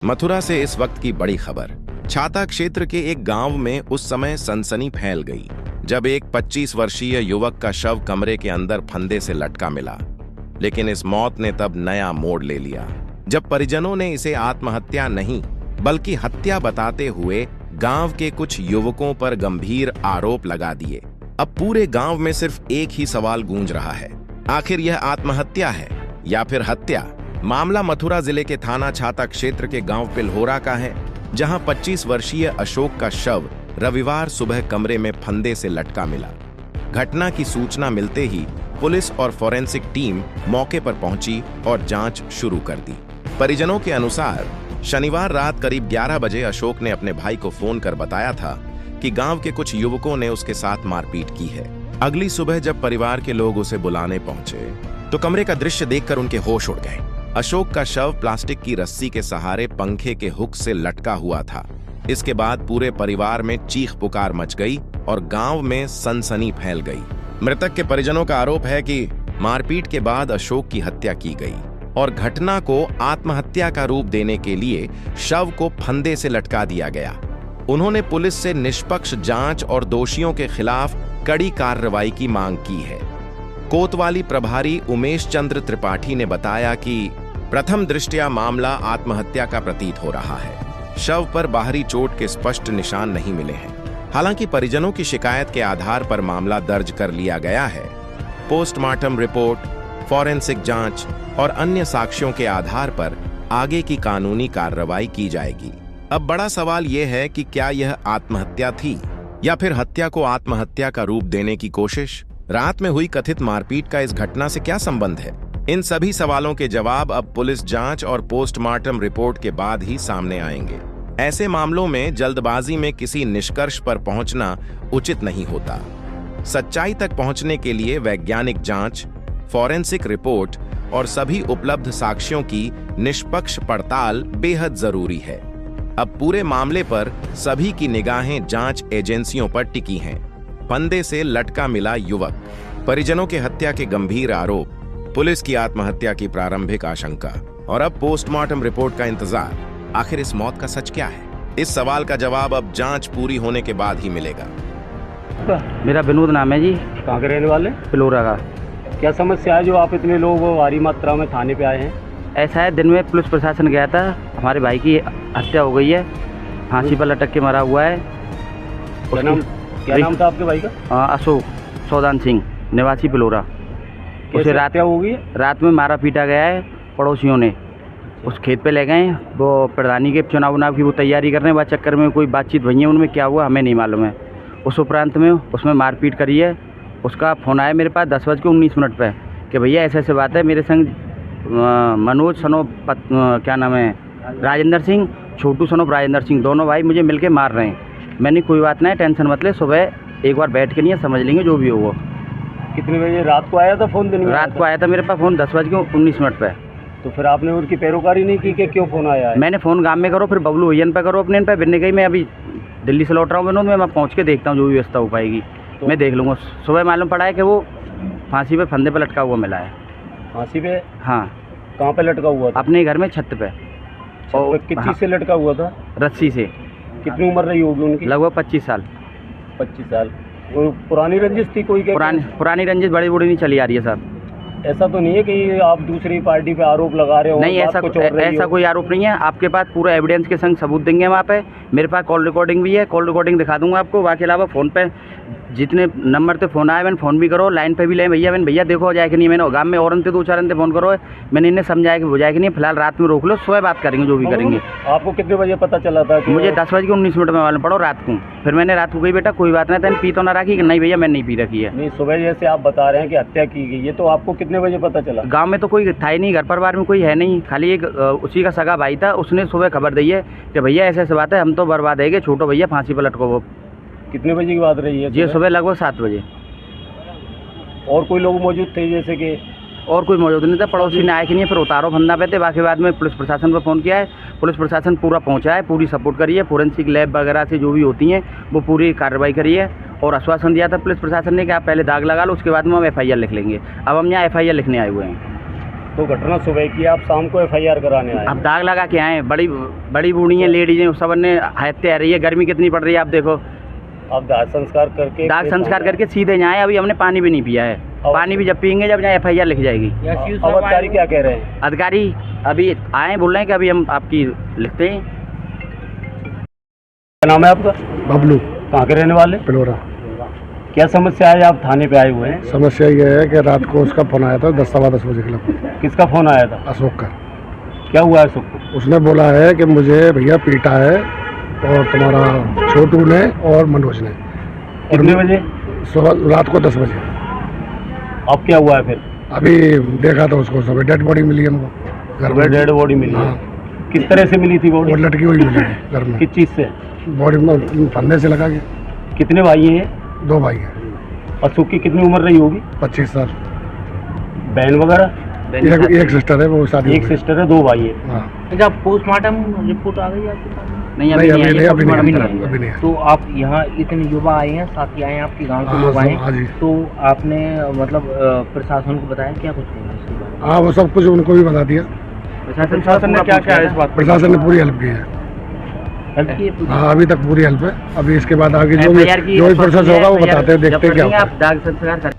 मथुरा से इस वक्त की बड़ी खबर। छाता क्षेत्र के एक गांव में उस समय सनसनी फैल गई जब एक 25 वर्षीय युवक का शव कमरे के अंदर फंदे से लटका मिला। लेकिन इस मौत ने तब नया मोड़ ले लिया जब परिजनों ने इसे आत्महत्या नहीं बल्कि हत्या बताते हुए गांव के कुछ युवकों पर गंभीर आरोप लगा दिए। अब पूरे गांव में सिर्फ एक ही सवाल गूंज रहा है, आखिर यह आत्महत्या है या फिर हत्या? मामला मथुरा जिले के थाना छाता क्षेत्र के गांव पिल्होरा का है, जहां 25 वर्षीय अशोक का शव रविवार सुबह कमरे में फंदे से लटका मिला। घटना की सूचना मिलते ही पुलिस और फोरेंसिक टीम मौके पर पहुंची और जांच शुरू कर दी। परिजनों के अनुसार शनिवार रात करीब 11 बजे अशोक ने अपने भाई को फोन कर बताया था कि गांव के कुछ युवकों ने उसके साथ मारपीट की है। अगली सुबह जब परिवार के लोग उसे बुलाने पहुंचे तो कमरे का दृश्य देखकर उनके होश उड़ गए। अशोक का शव प्लास्टिक की रस्सी के सहारे पंखे के हुक से लटका हुआ था। इसके बाद पूरे परिवार में चीख पुकार मच गई और गांव में सनसनी फैल गई। मृतक के परिजनों का आरोप है कि मारपीट के बाद अशोक की हत्या की गई और घटना को आत्महत्या का रूप देने के लिए शव को फंदे से लटका दिया गया। उन्होंने पुलिस से निष्पक्ष जांच और दोषियों के खिलाफ कड़ी कार्रवाई की मांग की है। कोतवाली प्रभारी उमेश चंद्र त्रिपाठी ने बताया कि प्रथम दृष्टया मामला आत्महत्या का प्रतीत हो रहा है। शव पर बाहरी चोट के स्पष्ट निशान नहीं मिले हैं। हालांकि परिजनों की शिकायत के आधार पर मामला दर्ज कर लिया गया है। पोस्टमार्टम रिपोर्ट, फॉरेंसिक जांच और अन्य साक्ष्यों के आधार पर आगे की कानूनी कार्रवाई की जाएगी। अब बड़ा सवाल यह है कि क्या यह आत्महत्या थी या फिर हत्या को आत्महत्या का रूप देने की कोशिश? रात में हुई कथित मारपीट का इस घटना से क्या संबंध है? इन सभी सवालों के जवाब अब पुलिस जांच और पोस्टमार्टम रिपोर्ट के बाद ही सामने आएंगे। ऐसे मामलों में जल्दबाजी में किसी निष्कर्ष पर पहुंचना उचित नहीं होता। सच्चाई तक पहुंचने के लिए वैज्ञानिक जांच, फॉरेंसिक रिपोर्ट और सभी उपलब्ध साक्ष्यों की निष्पक्ष पड़ताल बेहद जरूरी है। अब पूरे मामले पर सभी की निगाहें जांच एजेंसियों पर टिकी हैं। फंदे से लटका मिला युवक, परिजनों के हत्या के गंभीर आरोप, पुलिस की आत्महत्या की प्रारंभिक आशंका और अब पोस्टमार्टम रिपोर्ट का इंतजार। आखिर इस मौत का सच क्या है? इस सवाल का जवाब अब जांच पूरी होने के बाद ही मिलेगा। मेरा विनोद नाम है जी। कहाँ के रहने वाले? पिल्होरा का। क्या समस्या है जो आप इतने लोग भारी मात्रा में थाने पे आए हैं? ऐसा है, दिन में पुलिस प्रशासन गया था, हमारे भाई की हत्या हो गई है, फांसी पर लटक के मरा हुआ है। क्या नाम था आपके भाई का? अशोक सौदान सिंह, निवासी पिल्होरा। उसे रात होगी? रात में मारा पीटा गया है। पड़ोसियों ने उस खेत पे ले गए, वो प्रधानी के चुनाव की वो तैयारी कर रहे हैं, वह चक्कर में कोई बातचीत भई है उनमें, क्या हुआ हमें नहीं मालूम है। उस उपरांत में उसमें मारपीट करी है। उसका फ़ोन आया मेरे पास 10:19 पर कि भैया ऐसे ऐसे बात है, मेरे संग मनोज सनो क्या नाम है, राजेंद्र सिंह, छोटू सनो राजेंद्र सिंह, दोनों भाई मुझे मिलके मार रहे हैं। मैंने कोई बात नहीं, टेंशन मत ले, सुबह एक बार बैठ के नहीं समझ लेंगे जो भी होगा। कितने बजे रात को आया था फ़ोन? दिन में रात को आया था मेरे पास फ़ोन 10:19 पर। तो फिर आपने उनकी पैरोकारी नहीं की कि क्यों फ़ोन आया है? मैंने फ़ोन गांव में करो, फिर बबलू भैया पे करो, अपने पे बिरने गई। मैं अभी दिल्ली से लौट रहा हूँ विनोद, मैं पहुँच के देखता हूँ जो भी व्यवस्था हो पाएगी तो मैं देख लूँगा। सुबह मालूम पड़ा है कि वो फांसी पे फंदे पे लटका हुआ मिला है। फांसी पे? हाँ। कहाँ पे लटका हुआ था? अपने घर में छत पे। और किस चीज़ से लटका हुआ था? रस्सी से। कितनी उम्र रही होगी उनकी? लगभग 25 साल। 25 साल। पुरानी रंजिश थी कोई? पुरानी रंजिश बड़ी बूढ़ी नहीं चली आ रही है साहब। ऐसा तो नहीं है कि आप दूसरी पार्टी पे आरोप लगा रहे हो? नहीं, ऐसा कोई आरोप नहीं है। आपके पास पूरा एविडेंस के संग सबूत देंगे वहाँ पे। मेरे पास कॉल रिकॉर्डिंग भी है, कॉल रिकॉर्डिंग दिखा दूंगा आपको। बाकी अलावा फ़ोन पे जितने नंबर पे फ़ोन आया मैंने फ़ोन भी करो, लाइन पे भी ले भैया देखो हो जाए कि नहीं। मैंने गाँव में और दो चार फ़ोन करो, मैंने इन्हें समझाया कि हो जाए कि नहीं। फिलहाल रात में रोक लो, सुबह बात करेंगे जो भी करेंगे। आपको कितने बजे पता चला था? मुझे 10:19 में मालूम पड़ो रात को। फिर मैंने रात को कही बेटा कोई बात नहीं, पी तो ना रखी कि नहीं भैया मैंने नहीं पी रखी है। नहीं, सुबह जैसे आप बता रहे हैं कि हत्या की गई है, तो आपको कितने बजे पता चला? गांव में तो कोई था ही नहीं, घर परिवार में कोई है नहीं, खाली एक उसी का सगा भाई था। उसने सुबह खबर दी है कि भैया ऐसे ऐसे बात है, हम तो बर्बाद है, छोटो भैया फांसी पर लटको। वो कितने बजे की बात रही है? जी सुबह लगभग 7 बजे। और कोई लोग मौजूद थे जैसे कि? और कोई मौजूद नहीं था, पड़ोसी ने आया कि नहीं, फिर उतारो फंदा पे थे। बाकी बाद में पुलिस प्रशासन पर फ़ोन किया है, पुलिस प्रशासन पूरा पहुंचा है, पूरी सपोर्ट करी है। फोरेंसिक लैब वगैरह से जो भी होती हैं वो पूरी कार्रवाई करी है और आश्वासन दिया था पुलिस प्रशासन ने कि आप पहले दाग लगा लो, उसके बाद में हम FIR लिख लेंगे। अब हम यहाँ FIR लिखने आए हुए हैं। तो घटना सुबह की, आप शाम को FIR कराने आए। अब दाग लगा के आए, बड़ी बड़ी बूढ़ी हैं, लेडीज हैं, सब ने हत्या रही है, गर्मी कितनी पड़ रही है आप देखो। आप दाह संस्कार करके दाग संस्कार करके सीधे जाए, अभी हमने पानी भी नहीं पिया है, पानी भी जब पियेंगे जब यहाँ FIR लिख जाएगी। अब अधिकारी क्या कह रहे हैं? अधिकारी अभी आए, बोल रहे हैं कि अभी हम आपकी लिखते हैं। क्या नाम है आपका? बबलू, कहाँ के रहने वाले? पिलोरा। क्या समस्या है, आप थाने पे आए हुए हैं? समस्या ये है कि रात को उसका फोन आया था 10-10 बजे के लगभग, किसका फोन आया था? अशोक का। क्या हुआ है सबको? उसने बोला है कि मुझे भैया पीटा है और तुम्हारा छोटू ने और मनोज ने। कितने बजे? सुबह रात को 10 बजे। अब क्या हुआ है फिर? अभी देखा था उसको, सुबह डेड बॉडी मिली हमको घर में। डेड बॉडी मिली है। हाँ, किस तरह से मिली थी बॉडी? वो लटकी हुई मिली है घर में, किस चीज़ से? बॉडी में फंदे से लगा के। कितने भाई हैं? 2 भाई हैं। अशोक की कितनी उम्र रही होगी? 25 साल। बहन वगैरह? एक सिस्टर है, वो शादी एक सिस्टर है, 2 भाई है। हाँ। जब पोस्टमार्टम रिपोर्ट आ गई आपके पास? नहीं नहीं, अभी नहीं, अभी postmortem नहीं, अभी नहीं है। तो आप यहाँ इतने युवा आए हैं, साथी आए हैं, आपके गांव के हाँ, लोग आए हैं, हाँ जी। तो आपने मतलब प्रशासन को बताया क्या कुछ नहीं इसके बारे में? हाँ, वो सब कुछ उनको भी बता दिया। प्रशासन ने क्या क्या इस बात? प्रशासन ने पूरी हेल्प की है। हेल्प की है पूरी? हाँ, अभी तक पूरी हेल्प है। अभी इसके बाद आगे जो FIR की भी प्रोसेस होगा वो FIR बताते हैं, जब देखते हैं क्या करेंगे होता है। आप दाग संस्कार